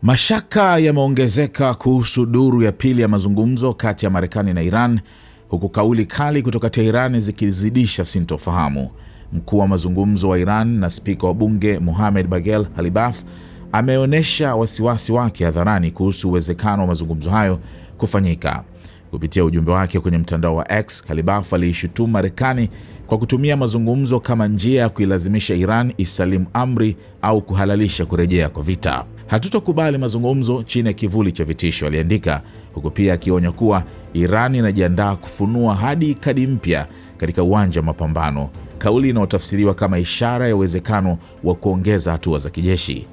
Mashaka yameongezeka kuhusu duru ya pili ya mazungumzo kati ya Marekani na Iran, huku kauli kali kutoka Tehran zikizidisha sintofahamu. Mkuu wa mazungumzo wa Iran na spika wa bunge Mohammad Bagher Ghalibaf ameonyesha wasiwasi wake hadharani kuhusu uwezekano wa mazungumzo hayo kufanyika. Kupitia ujumbe wake kwenye mtandao wa X, Ghalibaf aliishutumu Marekani kwa kutumia mazungumzo kama njia ya kuilazimisha Iran isalimu amri au kuhalalisha kurejea kwa vita. "Hatutokubali mazungumzo chini ya kivuli cha vitisho," aliandika, huku pia akionya kuwa Iran inajiandaa kufunua hadi kadi mpya katika uwanja wa mapambano, kauli inayotafsiriwa kama ishara ya uwezekano wa kuongeza hatua za kijeshi.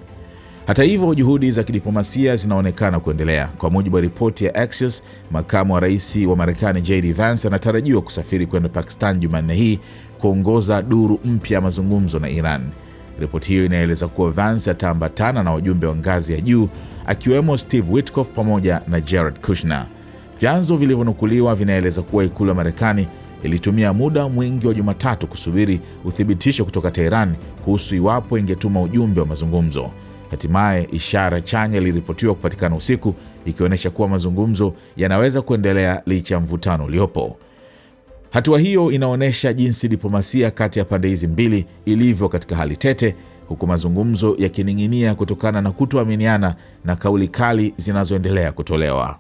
Hata hivyo, juhudi za kidiplomasia zinaonekana kuendelea. Kwa mujibu wa ripoti ya Axios, makamu wa rais wa Marekani JD Vance anatarajiwa kusafiri kwenda Pakistan Jumanne hii kuongoza duru mpya ya mazungumzo na Iran. Ripoti hiyo inaeleza kuwa Vance ataambatana na wajumbe wa ngazi ya juu akiwemo Steve Witkoff pamoja na Jared Kushner. Vyanzo vilivyonukuliwa vinaeleza kuwa ikulu ya Marekani ilitumia muda mwingi wa Jumatatu kusubiri uthibitisho kutoka Tehran kuhusu iwapo ingetuma ujumbe wa mazungumzo. Hatimaye ishara chanya iliripotiwa kupatikana usiku, ikionyesha kuwa mazungumzo yanaweza kuendelea licha ya mvutano uliopo. Hatua hiyo inaonyesha jinsi diplomasia kati ya pande hizi mbili ilivyo katika hali tete, huku mazungumzo yakining'inia kutokana na kutoaminiana na kauli kali zinazoendelea kutolewa.